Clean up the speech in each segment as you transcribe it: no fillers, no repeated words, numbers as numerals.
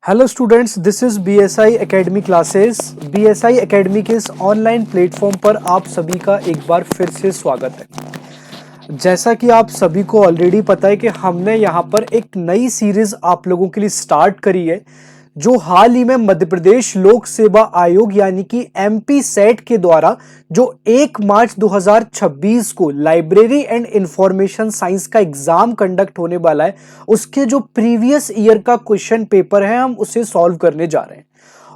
Hello students, this is BSI academy classes. BSI academy के इस online platform पर आप सभी का एक बार फिर से स्वागत है। जैसा कि आप सभी को ऑलरेडी पता है कि हमने यहाँ पर एक नई सीरीज आप लोगों के लिए स्टार्ट करी है, जो हाल ही में मध्य प्रदेश लोक सेवा आयोग यानी कि MP सेट के द्वारा जो 1 मार्च 2026 को लाइब्रेरी एंड इंफॉर्मेशन साइंस का एग्जाम कंडक्ट होने वाला है, उसके जो प्रीवियस ईयर का क्वेश्चन पेपर है हम उसे सॉल्व करने जा रहे हैं।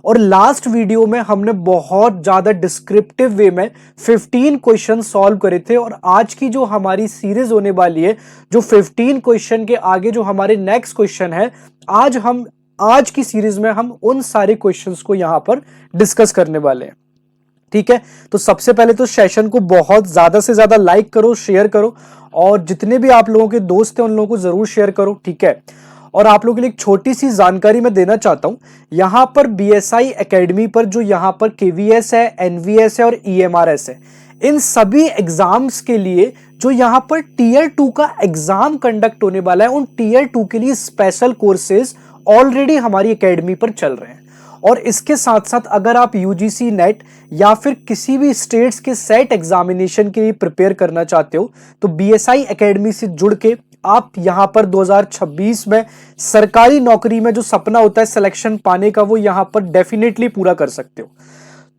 और लास्ट वीडियो में हमने बहुत ज्यादा डिस्क्रिप्टिव वे में 15 क्वेश्चन सॉल्व करे थे, और आज की जो हमारी सीरीज होने वाली है, जो 15 क्वेश्चन के आगे जो हमारे नेक्स्ट क्वेश्चन है, आज की सीरीज में हम उन सारे क्वेश्चंस को यहां पर डिस्कस करने वाले हैं। ठीक है, तो सबसे पहले तो सेशन को बहुत ज्यादा से ज्यादा लाइक करो, शेयर करो, और जितने भी आप लोगों के दोस्त हैं उन लोगों को जरूर शेयर करो। ठीक है, और आप लोगों के लिए एक छोटी सी जानकारी मैं देना चाहता हूं। यहां पर BSI एकेडमी पर जो यहां पर KVS है, NVS है और EMRS है, इन सभी एग्जाम्स के लिए जो यहां पर Tier 2 का एग्जाम कंडक्ट होने वाला है, उन Tier 2 के लिए स्पेशल कोर्सेज ऑलरेडी हमारी एकेडमी पर चल रहे हैं। और इसके साथ साथ अगर आप UGC नेट या फिर किसी भी स्टेट्स के सेट एग्जामिनेशन के लिए प्रिपेयर करना चाहते हो, तो BSI एकेडमी से जुड़ के आप यहां पर 2026 में सरकारी नौकरी में जो सपना होता है सिलेक्शन पाने का, वो यहां पर डेफिनेटली पूरा कर सकते हो।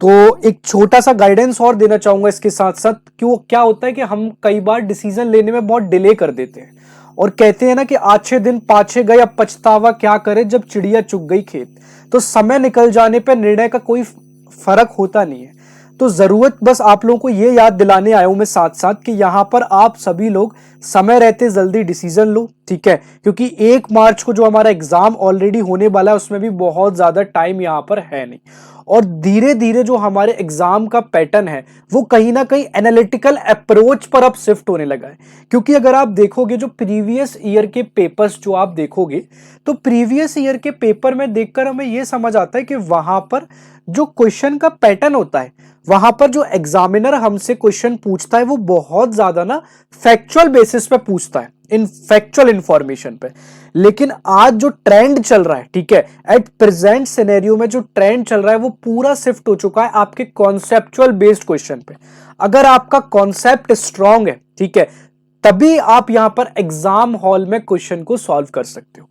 तो एक छोटा सा गाइडेंस और देना चाहूंगा इसके साथ साथ, क्यों क्या होता है कि हम कई बार डिसीजन लेने में बहुत डिले कर देते हैं, और कहते हैं ना कि आछे दिन पाछे गए, अब पछतावा क्या करे जब चिड़िया चुग गई खेत। तो समय निकल जाने पर निर्णय का कोई फर्क होता नहीं है। तो जरूरत बस आप लोगों को यह याद दिलाने आया हूं मैं साथ साथ कि यहां पर आप सभी लोग समय रहते जल्दी डिसीजन लो। ठीक है, क्योंकि 1 मार्च को जो हमारा एग्जाम ऑलरेडी होने वाला है, उसमें भी बहुत ज्यादा टाइम यहां पर है नहीं। और धीरे धीरे जो हमारे एग्जाम का पैटर्न है, वो कहीं ना कहीं एनालिटिकल अप्रोच पर अब शिफ्ट होने लगा है। क्योंकि अगर आप देखोगे जो प्रीवियस ईयर के पेपर्स जो आप देखोगे, तो प्रीवियस ईयर के पेपर में देखकर हमें यह समझ आता है कि वहां पर जो क्वेश्चन का पैटर्न होता है, वहां पर जो एग्जामिनर हमसे क्वेश्चन पूछता है, वो बहुत ज्यादा ना फैक्चुअल बेसिस पे पूछता है, इन फैक्चुअल इंफॉर्मेशन पे। लेकिन आज जो ट्रेंड चल रहा है, ठीक है, एट प्रेजेंट सिनेरियो में जो ट्रेंड चल रहा है, वो पूरा शिफ्ट हो चुका है आपके कॉन्सेप्चुअल बेस्ड क्वेश्चन पे। अगर आपका कॉन्सेप्ट स्ट्रांग है, ठीक है, तभी आप यहां पर एग्जाम हॉल में क्वेश्चन को सॉल्व कर सकते हो।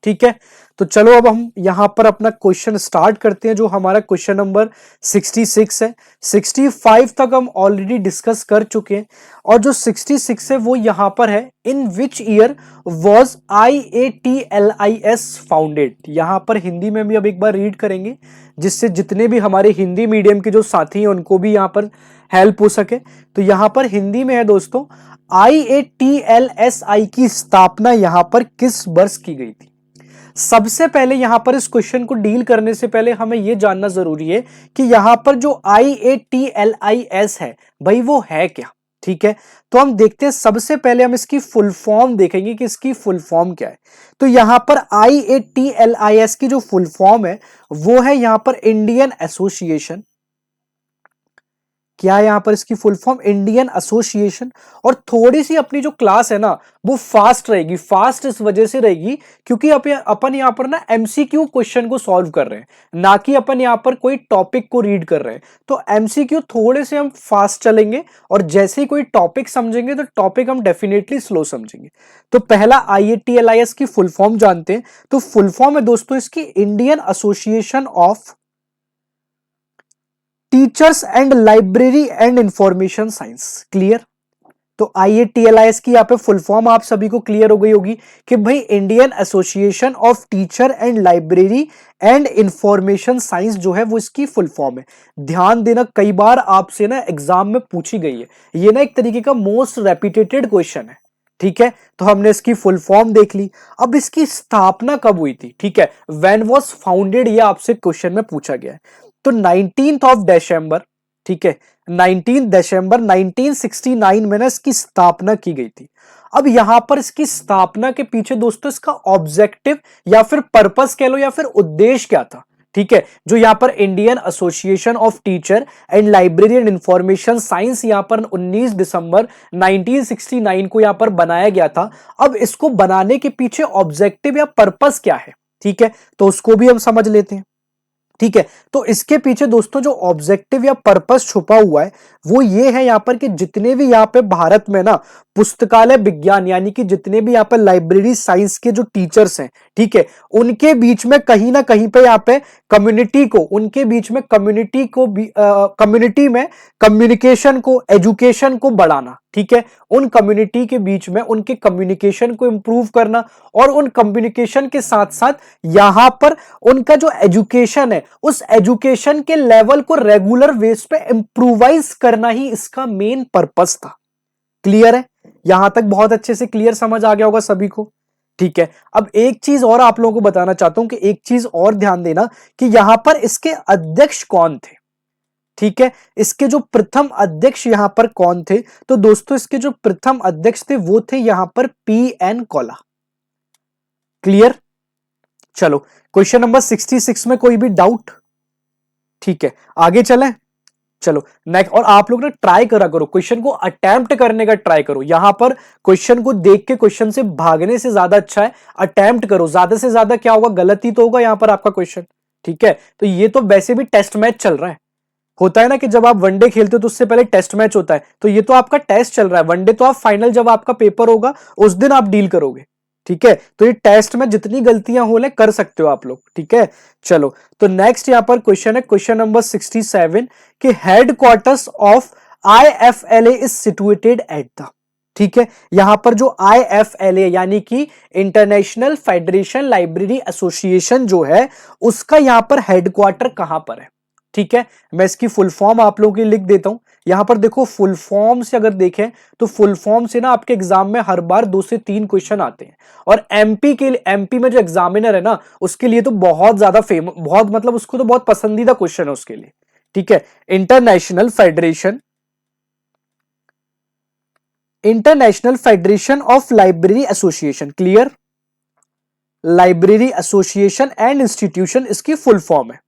ठीक है, तो चलो अब हम यहां पर अपना क्वेश्चन स्टार्ट करते हैं, जो हमारा क्वेश्चन नंबर 66 है। 65 तक हम ऑलरेडी डिस्कस कर चुके हैं, और जो 66 है वो यहां पर है, in which year was IATLIS founded. यहां पर हिंदी में भी अब एक बार रीड करेंगे, जिससे जितने भी हमारे हिंदी मीडियम के जो साथी हैं उनको भी यहां पर हेल्प हो सके। तो यहां पर हिंदी में है दोस्तों, IATLSI की स्थापना यहां पर किस वर्ष की गई थी। सबसे पहले यहां पर इस क्वेश्चन को डील करने से पहले हमें यह जानना जरूरी है कि यहां पर जो IATLIS है, भाई वो है क्या। ठीक है, तो हम देखते हैं, सबसे पहले हम इसकी फुल फॉर्म देखेंगे कि इसकी फुल फॉर्म क्या है। तो यहां पर IATLIS की जो फुल फॉर्म है, वो है यहां पर इंडियन एसोसिएशन। क्या है यहां पर इसकी फुल फॉर्म? Indian association. और थोड़ी सी अपनी जो क्लास है ना, वो फास्ट रहेगी। फास्ट इस वजह से रहेगी क्योंकि अपन यहां पर ना MCQ क्वेश्चन को सॉल्व कर रहे हैं, ना कि अपन यहां पर कोई टॉपिक को रीड कर रहे हैं। तो MCQ थोड़े से हम फास्ट चलेंगे, और जैसे ही कोई टॉपिक समझेंगे तो टॉपिक हम डेफिनेटली स्लो समझेंगे। तो पहला IATLIS की फुल फॉर्म जानते हैं। तो फुल फॉर्म है दोस्तों इसकी Indian association of teachers and library and information science. Clear? तो IATLIS की यहां पे फुल फॉर्म आप सभी को क्लियर हो गई होगी कि भाई Indian association of teacher and library and information science जो है वो इसकी फुल फॉर्म है। ध्यान देना, कई बार आपसे ना एग्जाम में पूछी गई है, ये ना एक तरीके का मोस्ट रेपिटेटेड क्वेश्चन है। ठीक है, तो हमने इसकी फुल फॉर्म देख ली। अब इसकी स्थापना कब हुई थी, ठीक है, व्हेन वाज फाउंडेड, ये आपसे क्वेश्चन में पूछा गया है। तो 19 दिसंबर, ठीक है, 19 दिसंबर 1969 में ना इसकी स्थापना की गई थी। अब यहां पर इसकी स्थापना के पीछे दोस्तों इसका ऑब्जेक्टिव या फिर पर्पस कह लो या फिर उद्देश्य क्या था, ठीक है, जो यहां पर Indian association of teacher and library and information science यहां पर 19 दिसंबर 1969 को यहां पर बनाया गया था। अब इसको बनाने के पीछे ऑब्जेक्टिव या पर्पस क्या है, ठीक है, तो उसको भी हम समझ लेते हैं। ठीक है, तो इसके पीछे दोस्तों जो ऑब्जेक्टिव या पर्पस छुपा हुआ है वो ये है यहां पर कि जितने भी यहां पे भारत में ना पुस्तकालय विज्ञान यानी कि जितने भी यहां पर लाइब्रेरी साइंस के जो टीचर्स हैं, ठीक है, उनके बीच में कहीं ना कहीं पे यहां पे कम्युनिटी को, उनके बीच में कम्युनिटी को कम्युनिटी में कम्युनिकेशन को, एजुकेशन को बढ़ाना, ठीक है, उन कम्युनिटी के बीच में उनके कम्युनिकेशन को इंप्रूव करना और उन कम्युनिकेशन के साथ साथ यहां पर उनका जो एजुकेशन है उस एजुकेशन के लेवल को रेगुलर बेस पे इंप्रूवाइज करना ही इसका मेन पर्पस था। क्लियर है? यहां तक बहुत अच्छे से क्लियर समझ आ गया होगा सभी को। ठीक है, अब एक चीज और आप लोगों को बताना चाहता हूं कि एक चीज और ध्यान देना कि यहां पर इसके अध्यक्ष कौन थे। ठीक है, इसके जो प्रथम अध्यक्ष यहां पर कौन थे, तो दोस्तों इसके जो प्रथम अध्यक्ष थे वो थे यहां पर पी.एन. कौला। क्लियर? चलो क्वेश्चन नंबर 66 में कोई भी डाउट? ठीक है, आगे चलें। चलो नेक्स्ट, और आप लोग ना ट्राई करा करो, क्वेश्चन को अटेम्प्ट करने का ट्राई करो। यहां पर क्वेश्चन को देख के क्वेश्चन से भागने से ज्यादा अच्छा है अटेम्प्ट करो। ज्यादा से ज्यादा क्या होगा, गलती तो होगा यहां पर आपका क्वेश्चन। ठीक है, तो ये तो वैसे भी टेस्ट मैच चल रहा है, होता है ना कि जब आप वनडे खेलते हो तो उससे पहले टेस्ट मैच होता है, तो ये तो आपका टेस्ट चल रहा है। वनडे तो आप फाइनल जब आपका पेपर होगा उस दिन आप डील करोगे। ठीक है, तो ये टेस्ट में जितनी गलतियां हो ले कर सकते हो आप लोग। ठीक है, चलो तो नेक्स्ट यहां पर क्वेश्चन है, क्वेश्चन नंबर 67 कि headquarters of IFLA is situated at the. ठीक है, यहां पर जो IFLA यानी कि इंटरनेशनल फेडरेशन लाइब्रेरी एसोसिएशन जो है उसका यहां पर हेडक्वार्टर कहां पर है। ठीक है, मैं इसकी फुल फॉर्म आप लोगों की लिख देता हूं। यहां पर देखो फुल फॉर्म से अगर देखें तो फुल फॉर्म से ना आपके एग्जाम में हर बार 2 से 3 क्वेश्चन आते हैं, और एमपी के लिए, एमपी में जो एग्जामिनर है ना उसके लिए तो बहुत ज्यादा फेमस, बहुत मतलब उसको तो बहुत पसंदीदा क्वेश्चन है उसके लिए। ठीक है, international federation of library association. Clear? Library association and institution इसकी फुल फॉर्म है।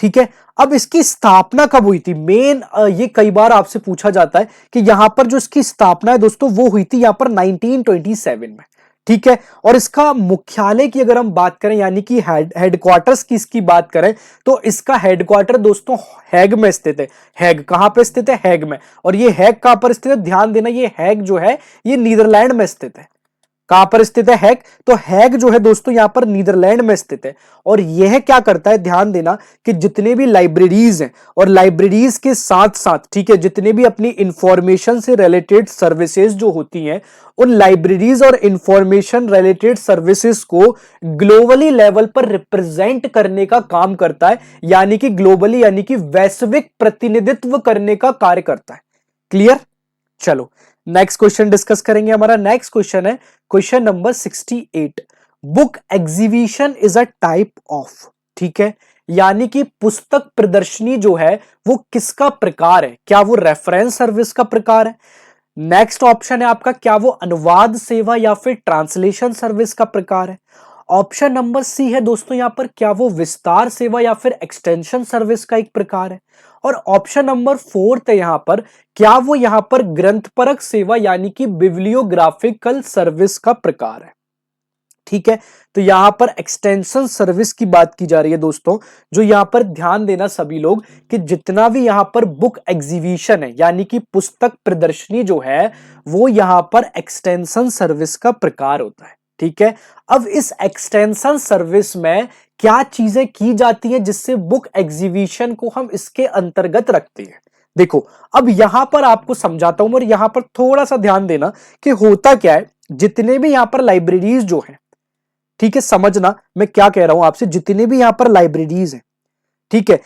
ठीक है, अब इसकी स्थापना कब हुई थी, मेन ये कई बार आपसे पूछा जाता है कि यहां पर जो इसकी स्थापना है दोस्तों वो हुई थी यहां पर 1927 में। ठीक है, और इसका मुख्यालय की अगर हम बात करें यानी कि हेडक्वार्टर्स की इसकी बात करें तो इसका हेडक्वार्टर दोस्तों हैग में स्थित है। हैग कहां पर स्थित है? हैग में। और ये हैग कहां पर स्थित है? ध्यान देना, ये हैग जो है ये नीदरलैंड में स्थित है। कहां पर स्थित है? हैग। तो हैग जो है दोस्तों यहां पर नीदरलैंड में स्थित है, और यह क्या करता है, ध्यान देना कि जितने भी लाइब्रेरीज हैं और लाइब्रेरीज के साथ साथ, ठीक है, जितने भी अपनी इंफॉर्मेशन से रिलेटेड सर्विसेज जो होती हैं उन लाइब्रेरीज और इंफॉर्मेशन रिलेटेड सर्विसेज को ग्लोबली लेवल पर रिप्रेजेंट करने का काम करता है, यानी कि ग्लोबली यानी कि वैश्विक प्रतिनिधित्व करने का कार्य करता है। क्लियर? चलो नेक्स्ट क्वेश्चन डिस्कस करेंगे। हमारा नेक्स्ट क्वेश्चन है question number 68। Book exhibition is a type of. ठीक है, यानी कि पुस्तक प्रदर्शनी जो है वो किसका प्रकार है? क्या वो रेफरेंस सर्विस का प्रकार है? नेक्स्ट ऑप्शन है आपका, क्या वो अनुवाद सेवा या फिर ट्रांसलेशन सर्विस का प्रकार है? ऑप्शन नंबर सी है दोस्तों यहां पर, क्या वो विस्तार सेवा या फिर एक्सटेंशन सर्विस का एक प्रकार है? और ऑप्शन नंबर 4 है यहां पर, क्या वो यहां पर ग्रंथपरक सेवा यानी कि बिब्लियोग्राफिकल सर्विस का प्रकार है? ठीक है, तो यहां पर एक्सटेंशन सर्विस की बात की जा रही है दोस्तों। जो यहां पर ध्यान देना सभी लोग कि जितना भी यहां पर बुक एग्जीबिशन है यानी कि पुस्तक प्रदर्शनी जो है वो यहां पर एक्सटेंशन सर्विस का प्रकार होता है। ठीक है, अब इस एक्सटेंशन सर्विस में क्या चीजें की जाती है जिससे बुक एग्जीबिशन को हम इसके अंतर्गत रखते हैं? देखो अब यहां पर आपको समझाता हूं, और यहां पर थोड़ा सा ध्यान देना कि होता क्या है। जितने भी यहां पर लाइब्रेरीज जो है, ठीक है, समझना मैं क्या कह रहा हूं आपसे, जितने भी यहां पर लाइब्रेरीज हैं, ठीक है,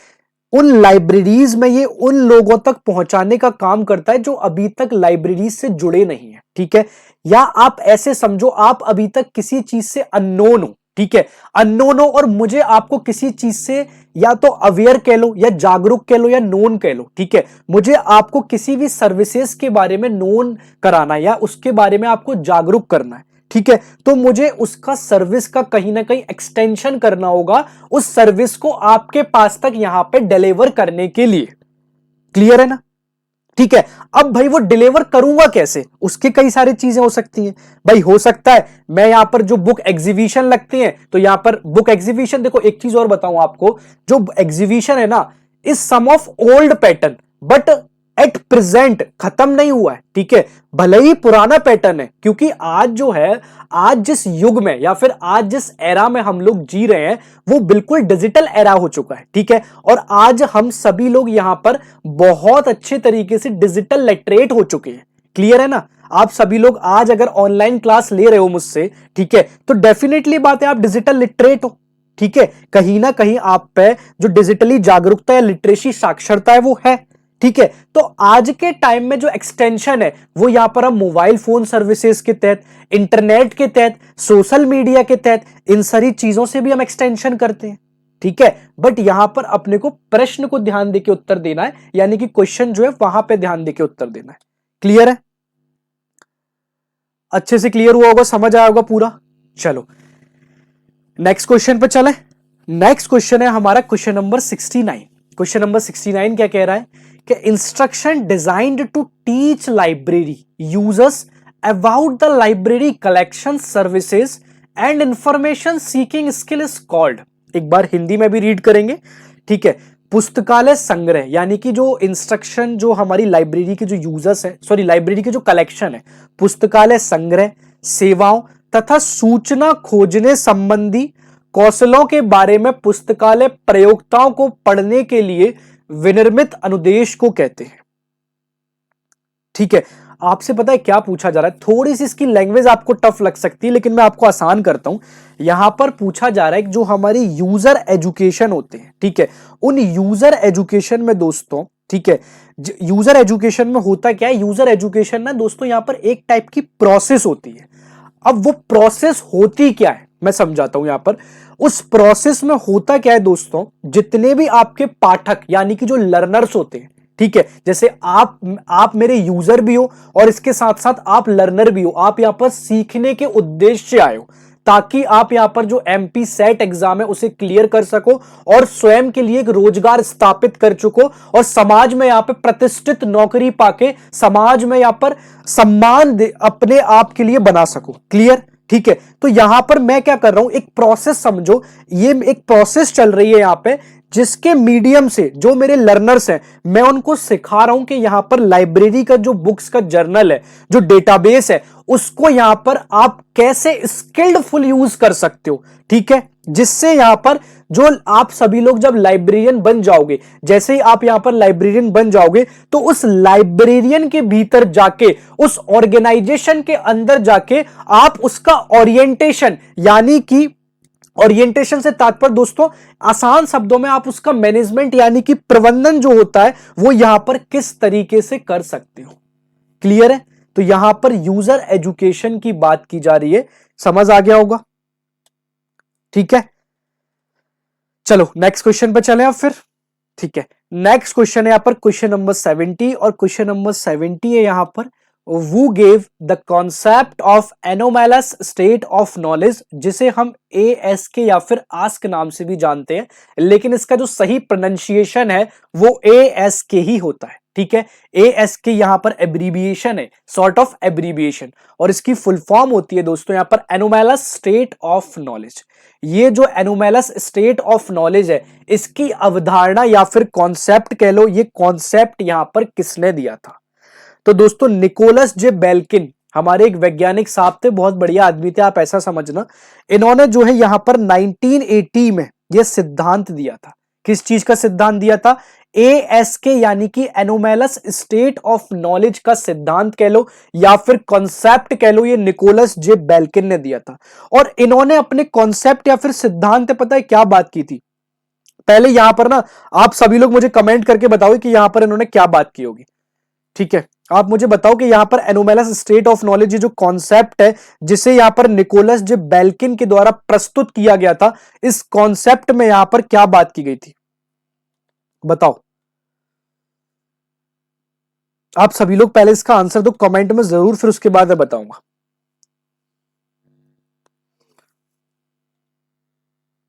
उन लाइब्रेरीज में ये उन लोगों तक पहुंचाने का काम करता है जो अभी तक लाइब्रेरीज से जुड़े नहीं है। ठीक है, या आप ऐसे समझो आप अभी तक किसी चीज से अननोन हो। ठीक है, अननोन हो और मुझे आपको किसी चीज से या तो अवेयर कह लो या जागरूक कह लो या नोन कह लो। ठीक है, मुझे आपको किसी भी सर्विसेज के बारे में नोन कराना या उसके बारे में आपको जागरूक करना है। ठीक है, तो मुझे उसका सर्विस का कहीं ना कहीं एक्सटेंशन करना होगा उस सर्विस को आपके पास तक यहां पे डिलीवर करने के लिए। क्लियर है ना? ठीक है। अब भाई वो डिलीवर करूंगा कैसे, उसके कई सारी चीजें हो सकती हैं भाई। हो सकता है मैं यहां पर जो बुक एग्जीबिशन लगते हैं, तो यहां पर बुक एग्जीबिशन, देखो एक चीज और बताऊं आपको, जो एग्जीबिशन है ना, is some of old pattern but at present खत्म नहीं हुआ है, ठीक है। भले ही पुराना पैटर्न है, क्योंकि आज जो है, आज जिस युग में या फिर आज जिस एरा में हम लोग जी रहे हैं, वो बिल्कुल डिजिटल एरा हो चुका है, ठीक है। और आज हम सभी लोग यहां पर बहुत अच्छे तरीके से डिजिटल लिटरेट हो चुके हैं। क्लियर है ना? आप सभी लोग आज अगर ऑनलाइन क्लास ले रहे हो मुझसे, ठीक है, तो डेफिनेटली बात है आप डिजिटल लिटरेट हो, ठीक है। कहीं ना कहीं आप पे जो डिजिटली जागरूकता या लिटरेसी साक्षरता है वो है, ठीक है। तो आज के टाइम में जो एक्सटेंशन है वो यहां पर हम मोबाइल फोन सर्विसेज के तहत, इंटरनेट के तहत, सोशल मीडिया के तहत, इन सारी चीजों से भी हम एक्सटेंशन करते हैं, ठीक है। बट यहां पर अपने को प्रश्न को ध्यान देके उत्तर देना है, यानी कि क्वेश्चन जो है वहां पे ध्यान देके उत्तर देना है। क्लियर है? अच्छे से क्लियर हुआ होगा, समझ आया होगा पूरा। चलो नेक्स्ट क्वेश्चन पे चले। नेक्स्ट क्वेश्चन है हमारा क्वेश्चन नंबर 69। क्वेश्चन नंबर 69 क्या कह रहा है कि instruction designed to teach library users about the library collection services and information seeking skill is called. एक बार हिंदी में भी रीड करेंगे, ठीक है। पुस्तकालय संग्रह, यानी कि जो इंस्ट्रक्शन जो हमारी लाइब्रेरी के जो यूजर्स है, सॉरी लाइब्रेरी के जो कलेक्शन है, पुस्तकालय संग्रह, सेवाओं तथा सूचना खोजने संबंधी कौशलों के बारे में पुस्तकालय प्रयोक्ताओं को पढ़ने के लिए विनिर्मित अनुदेश को कहते हैं, ठीक है। आपसे पता है क्या पूछा जा रहा है, थोड़ी सी इसकी लैंग्वेज आपको टफ लग सकती है, लेकिन मैं आपको आसान करता हूं। यहां पर पूछा जा रहा है कि जो हमारी यूजर एजुकेशन होते हैं, ठीक है, उन यूजर एजुकेशन में दोस्तों, ठीक है, यूजर एजुकेशन में होता क्या है, यूजर एजुकेशन ना दोस्तों यहां पर एक टाइप की प्रोसेस होती है। अब वो प्रोसेस होती क्या है मैं समझाता हूं यहां पर। उस प्रोसेस में होता क्या है दोस्तों, जितने भी आपके पाठक यानी कि जो लर्नर्स होते हैं, ठीक है, जैसे आप मेरे यूजर भी हो और इसके साथ साथ आप लर्नर भी हो, आप यहां पर सीखने के उद्देश्य से आए हो, ताकि आप यहां पर जो एमपी सेट एग्जाम है उसे क्लियर कर सको और स्वयं के लिए एक रोजगार स्थापित कर चुको और समाज में यहां पर प्रतिष्ठित नौकरी पाके समाज में यहां पर सम्मान अपने आप के लिए बना सको। क्लियर? ठीक है। तो यहां पर मैं क्या कर रहा हूं, एक प्रोसेस समझो, ये एक प्रोसेस चल रही है यहां पे, जिसके मीडियम से जो मेरे लर्नर्स हैं मैं उनको सिखा रहा हूं कि यहां पर लाइब्रेरी का जो बुक्स का जर्नल है, जो डेटाबेस है, उसको यहां पर आप कैसे स्किल्डफुल यूज कर सकते हो, ठीक है। जिससे यहां पर जो आप सभी लोग जब लाइब्रेरियन बन जाओगे, जैसे ही आप यहां पर लाइब्रेरियन बन जाओगे, तो उस लाइब्रेरियन के भीतर जाके, उस ऑर्गेनाइजेशन के अंदर जाके आप उसका ओरिएंटेशन, यानी कि ओरिएंटेशन से तात्पर्य दोस्तों आसान शब्दों में आप उसका मैनेजमेंट यानी कि प्रबंधन जो होता है वो यहां पर किस तरीके से कर सकते हो। क्लियर है? तो यहां पर यूजर एजुकेशन की बात की जा रही है, समझ आ गया होगा, ठीक है। चलो नेक्स्ट क्वेश्चन पर चले अब फिर, ठीक है। नेक्स्ट क्वेश्चन है यहां पर क्वेश्चन नंबर 70 और क्वेश्चन नंबर 70 है यहां पर who gave the concept of anomalous state of knowledge, जिसे हम ASK या फिर आस्क नाम से भी जानते हैं, लेकिन इसका जो सही प्रोनाउंसिएशन है वो ASK ही होता है, ठीक है। ASK यहां पर एब्रीविएशन है, सॉर्ट ऑफ एब्रीविएशन, और इसकी फुल फॉर्म होती है दोस्तों यहां पर एनोमैलस स्टेट ऑफ नॉलेज। ये जो एनोमैलस स्टेट ऑफ नॉलेज है, इसकी अवधारणा या फिर कॉन्सेप्ट कह लो, ये कॉन्सेप्ट यहां पर किसने दिया था? तो दोस्तों निकोलस जे बेल्किन हमारे एक वैज्ञानिक साहब थे, बहुत बढ़िया आदमी थे, आप ऐसा समझना। इन्होंने जो है यहां पर 1980 में यह सिद्धांत दिया था। किस चीज का सिद्धांत दिया था? ASK यानी कि एनोमैलस स्टेट ऑफ नॉलेज का सिद्धांत कह लो या फिर कॉन्सेप्ट कह लो, ये निकोलस जे बेल्किन ने दिया था। और इन्होंने अपने कॉन्सेप्ट या फिर सिद्धांत पता है क्या बात की थी? पहले यहां पर ना आप सभी लोग मुझे कमेंट करके बताओ कि यहां पर इन्होंने क्या बात की होगी, ठीक है। आप मुझे बताओ कि यहां पर एनोमैलस स्टेट ऑफ नॉलेज जो कॉन्सेप्ट है, जिसे यहां पर निकोलस जे बेल्किन के द्वारा प्रस्तुत किया गया था, इस कॉन्सेप्ट में यहां पर क्या बात की गई थी बताओ। आप सभी लोग पहले इसका आंसर दो कमेंट में जरूर, फिर उसके बाद मैं बताऊंगा।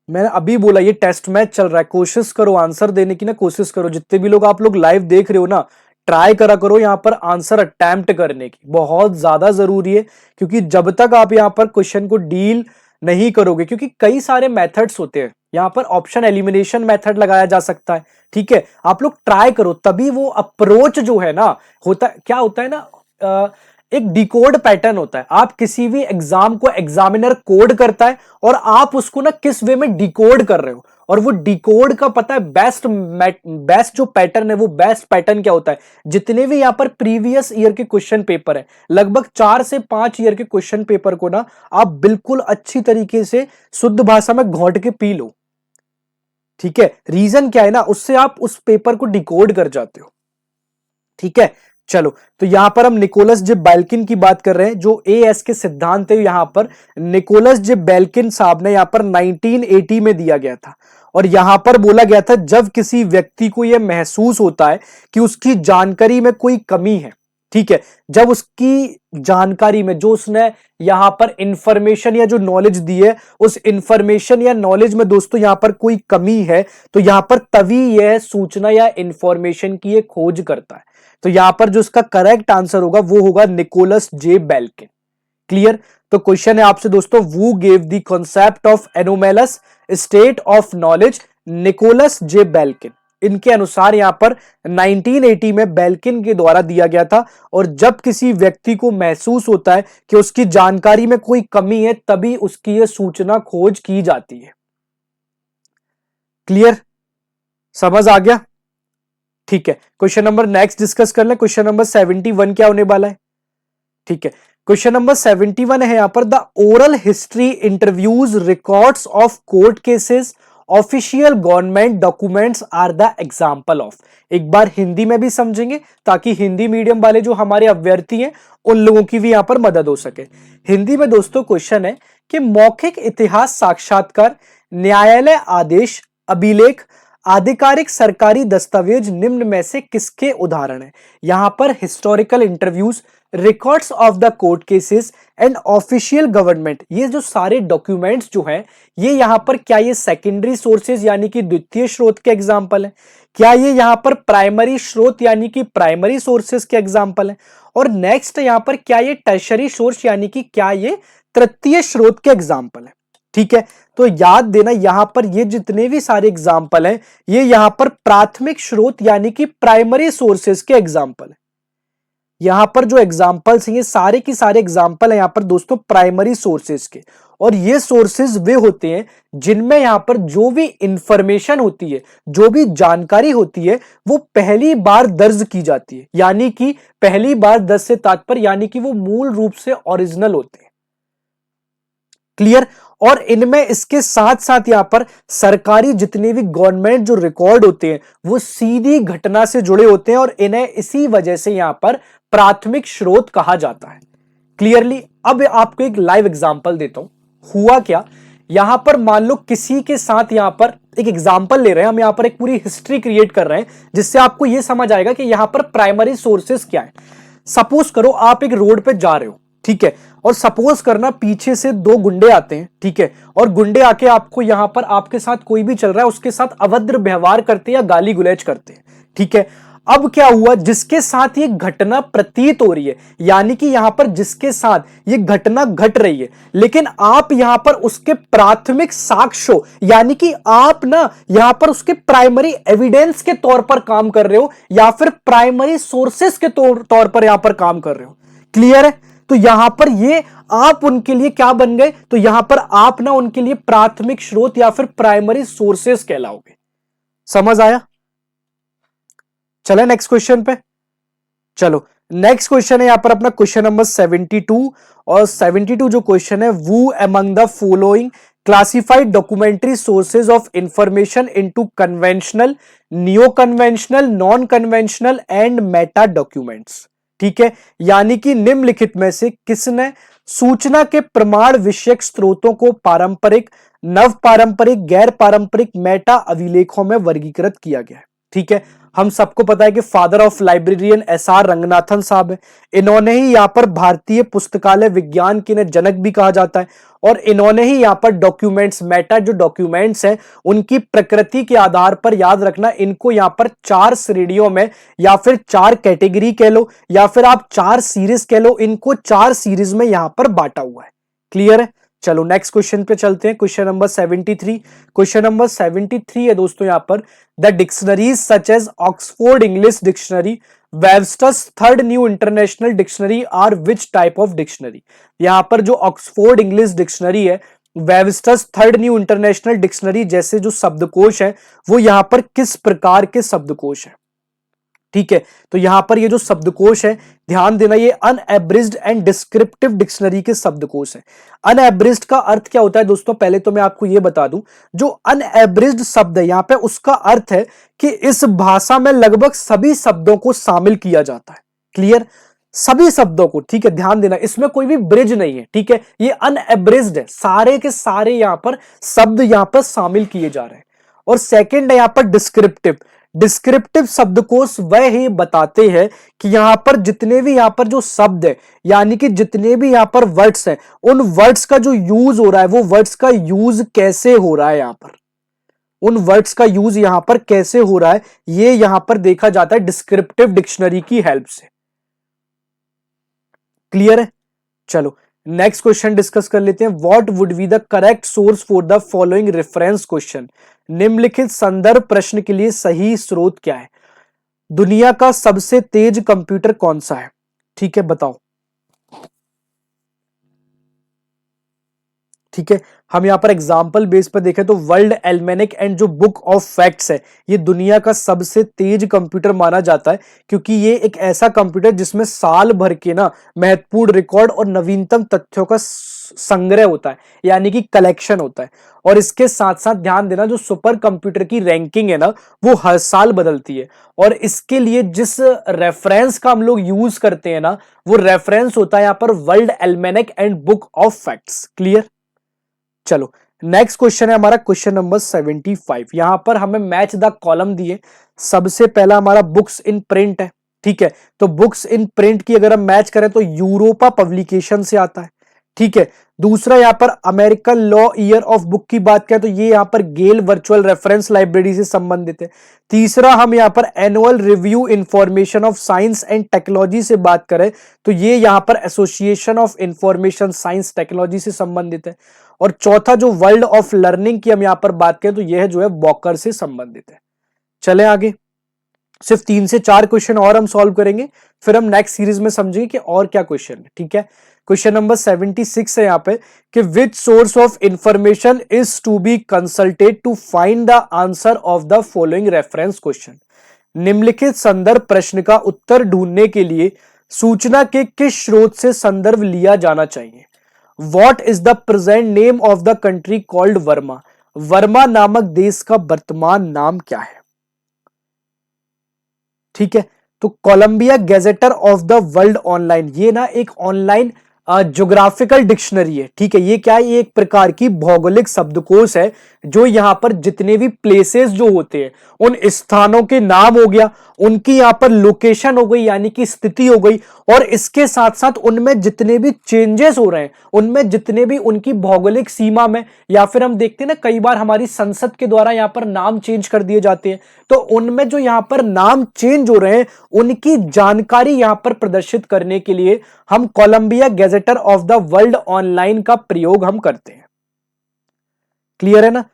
मैंने अभी बोला ये टेस्ट मैच चल रहा है, कोशिश करो आंसर देने की ना, कोशिश करो। जितने भी लोग आप लोग लाइव देख रहे हो ना, ट्राई करा करो यहाँ पर आंसर अटेम्प्ट करने की, बहुत ज्यादा जरूरी है, क्योंकि जब तक आप यहाँ पर क्वेश्चन को डील नहीं करोगे, क्योंकि कई सारे मेथड्स होते हैं यहाँ पर, ऑप्शन एलिमिनेशन मेथड लगाया जा सकता है, ठीक है, आप लोग ट्राई करो, तभी वो अप्रोच जो है ना, होता क्या होता है ना, एक डिकोड पैटर्न होता है, आप किसी भी एग्जाम को एग्जामिनर कोड करता है और आप उसको ना किस वे में डिकोड कर रहे हो, और वो डिकोड का पता है बेस्ट जो पैटर्न है, वो बेस्ट पैटर्न क्या होता है, जितने भी यहां पर प्रीवियस ईयर के क्वेश्चन पेपर है, लगभग 4 से 5 ईयर के क्वेश्चन पेपर को ना आप बिल्कुल अच्छी तरीके से शुद्ध भाषा में घोंट के पी लो, ठीक है, रीजन क्या है ना, उससे आप उस पेपर को डिकोड कर जाते हो, ठीक है। चलो, तो यहां पर हम निकोलस जे बेल्किन की बात कर रहे हैं, जो एएस के सिद्धांत है, यहां पर निकोलस जे बेल्किन साहब ने यहां पर 1980 में दिया गया था, और यहां पर बोला गया था जब किसी व्यक्ति को यह महसूस होता है कि उसकी जानकारी में कोई कमी है, ठीक है, जब उसकी जानकारी में जो उसने यहां पर इंफॉर्मेशन या जो नॉलेज दी है, उस इंफॉर्मेशन या नॉलेज में दोस्तों यहां पर कोई कमी है, तो यहां पर तभी यह सूचना या इंफॉर्मेशन की एक खोज करता है। तो यहां पर जो इसका करेक्ट आंसर होगा वो होगा निकोलस जे बेल्किन। क्लियर? तो क्वेश्चन है आपसे दोस्तों, who gave the concept of anomalous state of knowledge? Nicholas J Belkin. इनके अनुसार यहां पर 1980 में बेल्किन के द्वारा दिया गया था, और जब किसी व्यक्ति को महसूस होता है कि उसकी जानकारी में कोई कमी है, तभी उसकी यह सूचना खोज की जाती है। क्लियर? समझ आ गया? ठीक है, क्वेश्चन नंबर नेक्स्ट डिस्कस कर ले। क्वेश्चन नंबर 71 क्या होने वाला है? ठीक है, क्वेश्चन नंबर 71 है यहां पर, the oral history interviews records of court cases official government documents are the example of. एक बार हिंदी में भी समझेंगे ताकि हिंदी मीडियम वाले जो हमारे अभ्यर्थी हैं उन लोगों की भी यहां पर मदद हो सके। हिंदी में दोस्तों क्वेश्चन है कि मौखिक इतिहास साक्षात्कार, न्यायालय आदेश, अभिलेख, आधिकारिक सरकारी दस्तावेज निम्न में से किसके उदाहरण है? यहां पर historical interviews, records of the court cases and official government, ये जो सारे डॉक्यूमेंट्स जो हैं, ये यहां पर क्या ये सेकेंडरी सोर्सेज यानी कि द्वितीय स्रोत के एग्जाम्पल है? क्या ये यहां पर प्राइमरी स्रोत यानी कि प्राइमरी सोर्सेज के एग्जाम्पल है? और नेक्स्ट यहां पर क्या ये टर्शरी सोर्स यानी कि क्या ये तृतीय स्रोत के एग्जाम्पल है? ठीक है, तो याद देना यहां पर ये जितने भी सारे एग्जाम्पल हैं, ये यहां पर प्राथमिक स्रोत यानी कि प्राइमरी सोर्सेज के एग्जाम्पल है। यहां पर जो एग्जाम्पल्स हैं, ये सारे की सारे एग्जाम्पल है यहां पर दोस्तों प्राइमरी सोर्सेज के, और ये सोर्सेज वे होते हैं जिनमें यहां पर जो भी इंफॉर्मेशन होती है, जो भी जानकारी होती है, वो पहली बार दर्ज की जाती है, यानी कि पहली बार दर्ज से तात्पर्य यानी कि वो मूल रूप से ओरिजिनल होते हैं। क्लियर? और इनमें इसके साथ साथ यहां पर सरकारी जितने भी गवर्नमेंट जो रिकॉर्ड होते हैं, वो सीधी घटना से जुड़े होते हैं, और इन्हें इसी वजह से यहां पर प्राथमिक स्रोत कहा जाता है। क्लियरली? अब आपको एक लाइव एग्जांपल देता हूं। हुआ क्या, यहां पर मान लो किसी के साथ, यहां पर एक एग्जांपल ले रहे हैं हम, यहां पर एक पूरी हिस्ट्री क्रिएट कर रहे हैं, जिससे आपको यह समझ आएगा कि यहां पर प्राइमरी सोर्सेस क्या है। सपोज करो आप एक रोड पे जा रहे हो, ठीक है, और सपोज करना पीछे से 2 गुंडे आते हैं, ठीक है, और गुंडे आके आपको यहां पर आपके साथ कोई भी चल रहा है उसके साथ अभद्र व्यवहार करते हैं या गाली गुलैज करते हैं, ठीक है। अब क्या हुआ, जिसके साथ ये घटना प्रतीत हो रही है, यानी कि यहां पर जिसके साथ ये घटना घट रही है, लेकिन आप यहां पर उसके प्राथमिक साक्ष्यों यानी कि आप ना यहां पर उसके प्राइमरी एविडेंस के तौर पर काम कर रहे हो, या फिर प्राइमरी सोर्सेस के तौर पर यहां पर काम कर रहे हो। क्लियर है? तो यहां पर ये आप उनके लिए क्या बन गए, तो यहां पर आप ना उनके लिए प्राथमिक स्रोत या फिर प्राइमरी सोर्सेस कहलाओगे। समझ आया? चले नेक्स्ट क्वेश्चन पे। चलो नेक्स्ट क्वेश्चन है यहां पर अपना क्वेश्चन नंबर 72, और 72 जो क्वेश्चन है, who among the following classified documentary sources of information into conventional, neo conventional, non conventional and meta documents. ठीक है, यानी कि निम्नलिखित में से किसने सूचना के प्रमाण विषयक स्रोतों को पारंपरिक, नव पारंपरिक, गैर पारंपरिक, मेटा अभिलेखों में वर्गीकृत किया गया है। ठीक है, हम सबको पता है कि father of librarian SR Ranganathan साहब है। इन्होंने ही यहाँ पर भारतीय पुस्तकालय विज्ञान के जनक भी कहा जाता है, और इन्होंने ही यहाँ पर डॉक्यूमेंट्स, मेटा जो डॉक्यूमेंट्स हैं उनकी प्रकृति के आधार पर याद रखना, इनको यहाँ पर 4 श्रेणियों में या फिर 4 कैटेगरी कह लो या फिर आप 4 सीरीज कह लो, इनको 4 सीरीज में यहाँ पर बांटा हुआ है। क्लियर है? चलो नेक्स्ट क्वेश्चन पे चलते हैं। Question number 73। क्वेश्चन नंबर 73 है दोस्तों यहाँ पर, the dictionaries such as Oxford English dictionary, Webster's third new international dictionary are which type of dictionary. यहाँ पर जो ऑक्सफोर्ड इंग्लिश डिक्शनरी है, Webster's third new international dictionary जैसे जो शब्दकोश है वो यहाँ पर किस प्रकार के शब्दकोश है? ठीक है, तो यहां पर ये जो शब्दकोश है, ध्यान देना, ये अनएब्रिज्ड एंड डिस्क्रिप्टिव डिक्शनरी के शब्दकोश है। अनएब्रिज्ड का अर्थ क्या होता है दोस्तों? पहले तो मैं आपको ये बता दूं, जो अनएब्रिज्ड शब्द है यहां पे उसका अर्थ है कि इस भाषा में लगभग सभी शब्दों को शामिल किया जाता है। क्लियर? सभी शब्दों को, ठीक है, ध्यान देना, इसमें कोई भी ब्रिज नहीं है। ठीक है, ये अनएब्रिज्ड है, सारे के सारे यहां पर शब्द यहां पर शामिल किए जा रहे हैं। और सेकेंड है यहां पर डिस्क्रिप्टिव। डिस्क्रिप्टिव शब्दकोश वह ही बताते हैं कि यहां पर जितने भी यहां पर जो शब्द है, यानी कि जितने भी यहां पर वर्ड्स हैं, उन वर्ड्स का जो यूज हो रहा है, वो वर्ड्स का यूज कैसे हो रहा है, यहां पर उन वर्ड्स का यूज यहां पर कैसे हो रहा है, ये यहां पर देखा जाता है डिस्क्रिप्टिव डिक्शनरी की हेल्प से। क्लियर है? चलो नेक्स्ट क्वेश्चन डिस्कस कर लेते हैं। What would be the correct source for the following reference question. निम्नलिखित संदर्भ प्रश्न के लिए सही स्रोत क्या है? दुनिया का सबसे तेज कंप्यूटर कौन सा है? ठीक है, बताओ। ठीक है, हम यहां पर एग्जाम्पल बेस पर देखें तो वर्ल्ड एल्मेनिक एंड जो बुक ऑफ फैक्ट्स है, ये दुनिया का सबसे तेज कंप्यूटर माना जाता है, क्योंकि ये एक ऐसा कंप्यूटर जिसमें साल भर के महत्वपूर्ण रिकॉर्ड और नवीनतम तथ्यों का संग्रह होता है, यानी कि कलेक्शन होता है। और इसके साथ साथ ध्यान देना, जो सुपर कंप्यूटर की रैंकिंग है वो हर साल बदलती है, और इसके लिए जिस रेफरेंस का हम लोग यूज करते हैं वो रेफरेंस होता है यहां पर world almanac and book of facts. Clear? चलो नेक्स्ट क्वेश्चन है हमारा क्वेश्चन नंबर 75। यहां पर हमें मैच द कॉलम दिए। सबसे पहला हमारा बुक्स इन प्रिंट है। ठीक है, तो बुक्स इन प्रिंट की अगर हम मैच करें तो यूरोपा पब्लिकेशन से आता है। ठीक है, दूसरा यहां पर American law year of book की बात करें तो ये यहां पर गेल वर्चुअल रेफरेंस लाइब्रेरी से संबंधित है। तीसरा हम यहां पर annual review information of science and technology से बात करें तो ये यहां पर association of information science technology से संबंधित है। और चौथा जो वर्ल्ड ऑफ लर्निंग की हम यहां पर बात करें तो यह जो है वॉकर से संबंधित है। चले आगे, सिर्फ 3 से 4 क्वेश्चन और हम सॉल्व करेंगे, फिर हम नेक्स्ट सीरीज में समझेंगे कि और क्या क्वेश्चन है। ठीक है, क्वेश्चन नंबर 76 है यहां पे कि which source of information is to be consulted to find the answer of the following reference question. निम्नलिखित संदर्भ प्रश्न का उत्तर ढूंढने के लिए सूचना के किस स्रोत से संदर्भ लिया जाना चाहिए? What is the present name of the country called Verma? Verma नामक देश का वर्तमान नाम क्या है? ठीक है, तो Columbia gazetteer of the world online, ये एक ऑनलाइन ज्योग्राफिकल डिक्शनरी है। ठीक है, ये क्या है? ये एक प्रकार की भौगोलिक शब्दकोश है, जो यहां पर जितने भी प्लेसेस जो होते हैं, उन स्थानों के नाम हो गया, उनकी यहां पर लोकेशन हो गई, यानी कि स्थिति हो गई, और इसके साथ साथ उनमें जितने भी चेंजेस हो रहे हैं, उनमें जितने भी उनकी भौगोलिक सीमा में, या फिर हम देखते हैं ना कई बार हमारी संसद के द्वारा यहां पर नाम चेंज कर दिए जाते हैं, तो उनमें जो यहां पर नाम चेंज हो रहे हैं उनकी जानकारी यहां पर प्रदर्शित करने के लिए हम Columbia gazetteer of the world online का प्रयोग हम करते हैं। क्लियर है ना?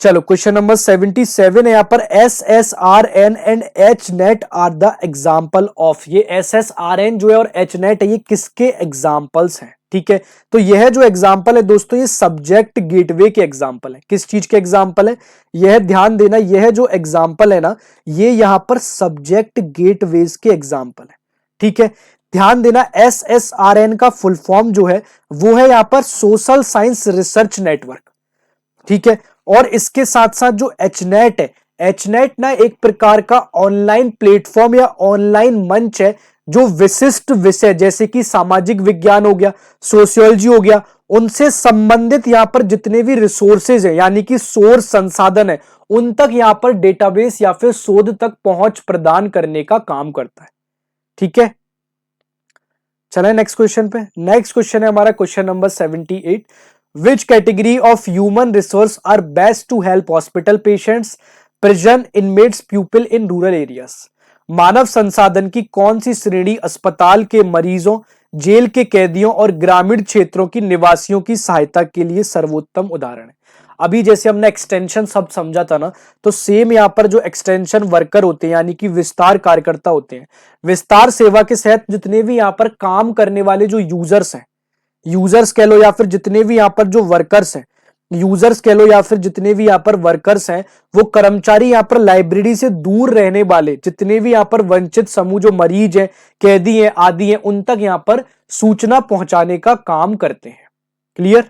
चलो क्वेश्चन नंबर 77 है यहां पर SSRN and HNET are the example of. ये SSRN जो है और HNET है, ये किसके एग्जाम्पल्स हैं? ठीक है, तो यह जो एग्जाम्पल है दोस्तों, ये सब्जेक्ट गेटवे के एग्जाम्पल है। किस चीज के एग्जाम्पल है? यह ध्यान देना, यह जो एग्जाम्पल है ये यहां पर सब्जेक्ट गेटवेज के एग्जाम्पल है। ठीक है, ध्यान देना, SSRN का फुल फॉर्म जो है वो है यहां पर सोशल साइंस रिसर्च नेटवर्क। ठीक है, और इसके साथ साथ जो HNET है, HNET एक प्रकार का ऑनलाइन प्लेटफॉर्म या ऑनलाइन मंच है, जो विशिष्ट विषय जैसे कि सामाजिक विज्ञान हो गया, सोशियोलॉजी हो गया, उनसे संबंधित यहां पर जितने भी रिसोर्सेज है, यानी कि सोर्स संसाधन है, उन तक यहां पर डेटाबेस या फिर शोध तक पहुंच प्रदान करने का काम करता है। ठीक है, चले नेक्स्ट क्वेश्चन पे। नेक्स्ट क्वेश्चन है हमारा question number 78। Which category of human resource are best to help hospital patients, prison inmates, people in rural areas. मानव संसाधन की कौन सी श्रेणी अस्पताल के मरीजों, जेल के कैदियों और ग्रामीण क्षेत्रों की निवासियों की सहायता के लिए सर्वोत्तम उदाहरण है। अभी जैसे हमने एक्सटेंशन सब समझा था ना, तो सेम यहां पर जो एक्सटेंशन वर्कर होते हैं यानी कि विस्तार कार्यकर्ता होते हैं, विस्तार सेवा के तहत जितने भी यहां पर काम करने वाले जो यूजर्स हैं, यूजर्स कह लो या फिर जितने भी यहां पर जो वर्कर्स हैं, यूजर्स कह लो या फिर जितने भी यहां पर वर्कर्स हैं, वो कर्मचारी यहां पर लाइब्रेरी से दूर रहने वाले जितने भी यहां पर वंचित समूह जो मरीज हैं, कैदी हैं आदि हैं, उन तक यहां पर सूचना पहुंचाने का काम करते हैं। क्लियर?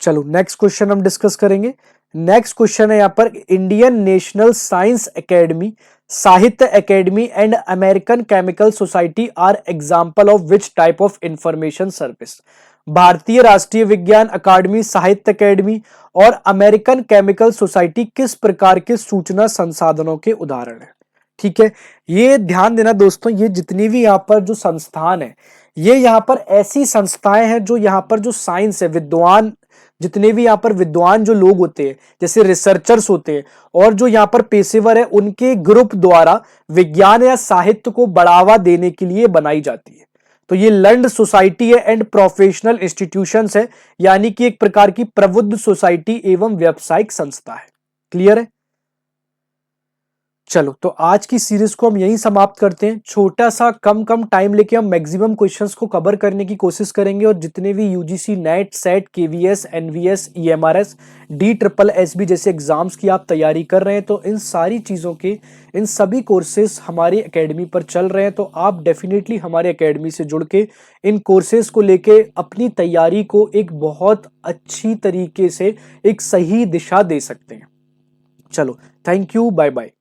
चलो नेक्स्ट क्वेश्चन हम डिस्कस करेंगे। नेक्स्ट क्वेश्चन है यहां पर Indian national science academy, Sahitya academy and American chemical society are example of which type of information service. भारतीय राष्ट्रीय विज्ञान अकादमी, साहित्य अकेडमी और अमेरिकन केमिकल सोसाइटी किस प्रकार के सूचना संसाधनों के उदाहरण हैं। ठीक है, ये ध्यान देना दोस्तों, ये जितनी भी यहाँ पर जो संस्थान है, ये यहाँ पर ऐसी संस्थाएं हैं जो यहाँ पर जो साइंस है, विद्वान जितने भी यहाँ पर विद्वान जो लोग होते हैं, जैसे रिसर्चर्स होते हैं और जो यहाँ पर पेशेवर है, उनके ग्रुप द्वारा विज्ञान या साहित्य को बढ़ावा देने के लिए बनाई जाती है। तो ये लर्न्ड सोसाइटी है एंड प्रोफेशनल इंस्टीट्यूशंस है, यानी कि एक प्रकार की प्रबुद्ध सोसाइटी एवं व्यावसायिक संस्था है। क्लियर है? चलो तो आज की सीरीज को हम यहीं समाप्त करते हैं। छोटा सा कम टाइम लेके हम मैक्सिमम क्वेश्चंस को कवर करने की कोशिश करेंगे और जितने भी UGC NET, SET, KVS, NVS, EMRS, DSSB जैसे एग्जाम्स की आप तैयारी कर रहे हैं, तो इन सारी चीज़ों के इन सभी कोर्सेज हमारी एकेडमी पर चल रहे हैं। तो आप डेफिनेटली हमारे एकेडमी से जुड़ के इन कोर्सेज को लेके अपनी तैयारी को एक बहुत अच्छी तरीके से एक सही दिशा दे सकते हैं। चलो, थैंक यू, बाय बाय।